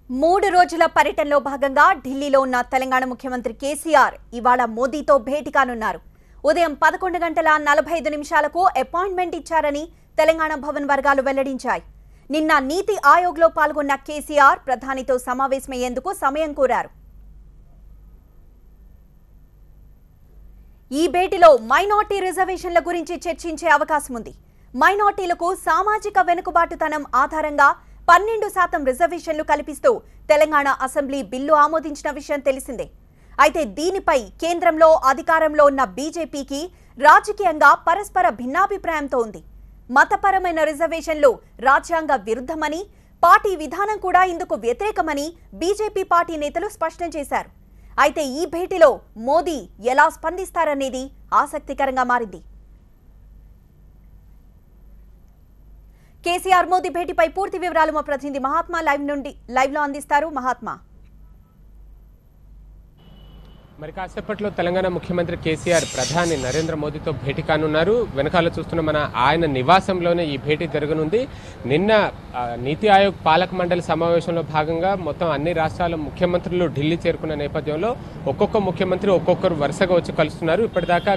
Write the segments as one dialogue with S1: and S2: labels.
S1: మూడు రోజుల పర్యటనలో భాగంగా ఢిల్లీలో ఉన్న తెలంగాణ ముఖ్యమంత్రి కేసీఆర్ ఇవాళ మోదీతో భేటీ కానున్నారు. ఉదయం 11:45 అపాయింట్మెంట్ ఇచ్చారని తెలంగాణ భవన్ వర్గాలు వెల్లడించాయి. నిన్న నీతి ఆయోగ్లో పాల్గొన్న కేసీఆర్ ప్రధానితో సమావేశమయ్యేందుకు సమయం కోరారు. ఈ భేటీలో మైనార్టీ రిజర్వేషన్ల గురించి చర్చించే అవకాశం ఉంది. మైనార్టీలకు సామాజిక వెనుకబాటుతనం ఆధారంగా 12% రిజర్వేషన్లు కల్పిస్తూ తెలంగాణ అసెంబ్లీ బిల్లు ఆమోదించిన విషయం తెలిసిందే. అయితే దీనిపై కేంద్రంలో అధికారంలో ఉన్న బీజేపీకి రాజకీయంగా పరస్పర భిన్నాభిప్రాయంతో ఉంది. మతపరమైన రిజర్వేషన్లు రాజ్యాంగ విరుద్ధమని, పార్టీ విధానం కూడా ఇందుకు వ్యతిరేకమని బీజేపీ పార్టీ నేతలు స్పష్టం చేశారు. అయితే ఈ భేటీలో మోదీ ఎలా స్పందిస్తారనేది ఆసక్తికరంగా మారింది. కేసీఆర్ మోదీ భేటీపై పూర్తి వివరాలు మా ప్రతినిధి మహాత్మా లైవ్ లో అందిస్తారు. మహాత్మా,
S2: మరి కాసేపట్లో తెలంగాణ ముఖ్యమంత్రి కేసీఆర్ ప్రధాని నరేంద్ర మోదీతో భేటీ కానున్నారు. వెనకాల చూస్తున్న ఆయన నివాసంలోనే ఈ భేటీ జరగనుంది. నిన్న నీతి ఆయోగ్ పాలక మండలి సమావేశంలో భాగంగా మొత్తం అన్ని రాష్ట్రాల ముఖ్యమంత్రులు ఢిల్లీ చేరుకున్న నేపథ్యంలో ఒక్కొక్క ముఖ్యమంత్రి ఒక్కొక్కరు వరుసగా వచ్చి కలుస్తున్నారు. ఇప్పటిదాకా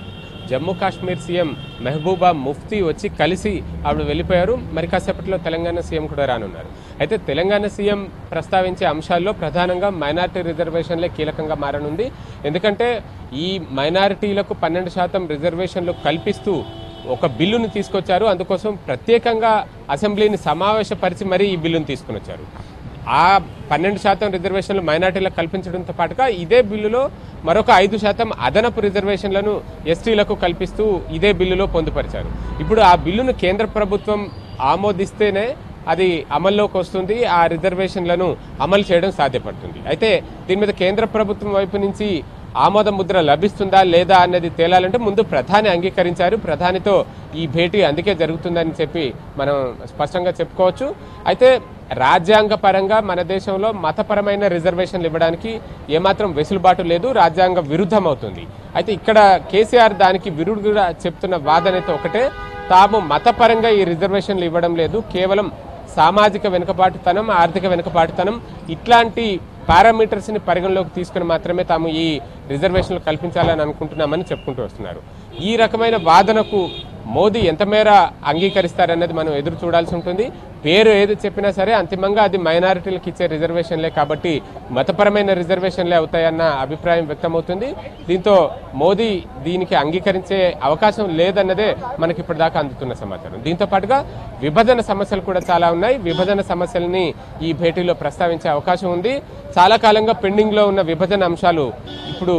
S2: జమ్మూ కాశ్మీర్ సీఎం మెహబూబా ముఫ్తీ వచ్చి కలిసి ఆవిడ వెళ్ళిపోయారు. మరి కాసేపట్లో తెలంగాణ సీఎం కూడా రానున్నారు. అయితే తెలంగాణ సీఎం ప్రస్తావించే అంశాల్లో ప్రధానంగా మైనారిటీ రిజర్వేషన్లే కీలకంగా మారనుంది. ఎందుకంటే ఈ మైనారిటీలకు 12% రిజర్వేషన్లు కల్పిస్తూ ఒక బిల్లును తీసుకొచ్చారు. అందుకోసం ప్రత్యేకంగా అసెంబ్లీని సమావేశపరిచి మరీ ఈ బిల్లును తీసుకుని వచ్చారు. ఆ 12% రిజర్వేషన్లు మైనార్టీలకు కల్పించడంతో పాటుగా ఇదే బిల్లులో మరొక 5% అదనపు రిజర్వేషన్లను ఎస్టీలకు కల్పిస్తూ ఇదే బిల్లులో పొందుపరిచారు. ఇప్పుడు ఆ బిల్లును కేంద్ర ప్రభుత్వం ఆమోదిస్తేనే అది అమల్లోకి వస్తుంది. ఆ రిజర్వేషన్లను అమలు చేయడం సాధ్యపడుతుంది. అయితే దీని మీద కేంద్ర ప్రభుత్వం వైపు నుంచి ఆమోద ముద్ర లభిస్తుందా లేదా అన్నది తేలాలంటే ముందు ప్రధాని అంగీకరించారు. ప్రధానితో ఈ భేటీ అందుకే జరుగుతుందని చెప్పి మనం స్పష్టంగా చెప్పుకోవచ్చు. అయితే రాజ్యాంగ పరంగా మన దేశంలో మతపరమైన రిజర్వేషన్లు ఇవ్వడానికి ఏమాత్రం వెసులుబాటు లేదు, రాజ్యాంగ విరుద్ధం అవుతుంది. అయితే ఇక్కడ కేసీఆర్ దానికి విరుద్ధంగా చెప్తున్న వాదనతో ఒకటే, తాము మతపరంగా ఈ రిజర్వేషన్లు ఇవ్వడం లేదు, కేవలం సామాజిక వెనుకబాటుతనం, ఆర్థిక వెనుకబాటుతనం ఇట్లాంటి పారామీటర్స్ని పరిగణలోకి తీసుకుని మాత్రమే తాము ఈ రిజర్వేషన్లు కల్పించాలని అనుకుంటున్నామని చెప్పుకుంటూ వస్తున్నారు. ఈ రకమైన వాదనకు మోదీ ఎంత మేర అంగీకరిస్తారన్నది మనం ఎదురు చూడాల్సి ఉంటుంది. పేరు ఏది చెప్పినా సరే అంతిమంగా అది మైనారిటీలకు ఇచ్చే రిజర్వేషన్లే కాబట్టి మతపరమైన రిజర్వేషన్లే అవుతాయన్న అభిప్రాయం వ్యక్తమవుతుంది. దీంతో మోదీ దీనికి అంగీకరించే అవకాశం లేదన్నదే మనకి ఇప్పటిదాకా అందుతున్న సమాచారం. దీంతో పాటుగా విభజన సమస్యలు కూడా చాలా ఉన్నాయి. విభజన సమస్యల్ని ఈ భేటీలో ప్రస్తావించే అవకాశం ఉంది. చాలా కాలంగా పెండింగ్లో ఉన్న విభజన అంశాలు ఇప్పుడు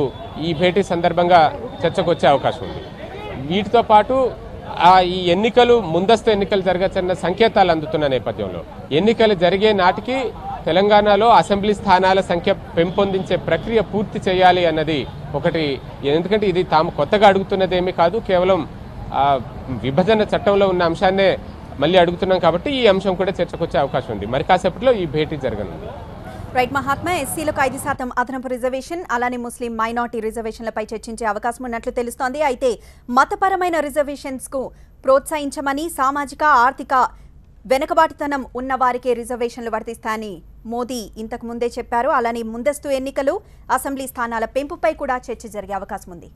S2: ఈ భేటీ సందర్భంగా చర్చకు వచ్చే అవకాశం ఉంది. వీటితో పాటు ఈ ముందస్తు ఎన్నికలు జరగచ్చన్న సంకేతాలు అందుతున్న నేపథ్యంలో ఎన్నికలు జరిగే నాటికి తెలంగాణలో అసెంబ్లీ స్థానాల సంఖ్య పెంపొందించే ప్రక్రియ పూర్తి చేయాలి అన్నది ఒకటి. ఎందుకంటే ఇది తాము కొత్తగా అడుగుతున్నదేమీ కాదు, కేవలం విభజన చట్టంలో ఉన్న అంశాన్నే మళ్ళీ అడుగుతున్నాం కాబట్టి ఈ అంశం కూడా చర్చకు వచ్చే అవకాశం ఉంది. మరి కాసేపట్లో ఈ భేటీ జరగనుంది.
S1: రైట్ మహాత్మా, ఎస్సీలకు 5% అదనపు రిజర్వేషన్, అలానే ముస్లిం మైనార్టీ రిజర్వేషన్లపై చర్చించే అవకాశం ఉన్నట్లు తెలుస్తోంది. అయితే మతపరమైన రిజర్వేషన్స్ కు ప్రోత్సహించమని, సామాజిక ఆర్థిక వెనుకబాటుతనం ఉన్న వారికే రిజర్వేషన్లు వర్తిస్తాయని మోదీ ఇంతకు ముందే చెప్పారు. అలానే ముందస్తు ఎన్నికలు, అసెంబ్లీ స్థానాల పెంపుపై కూడా చర్చ జరిగే అవకాశం ఉంది.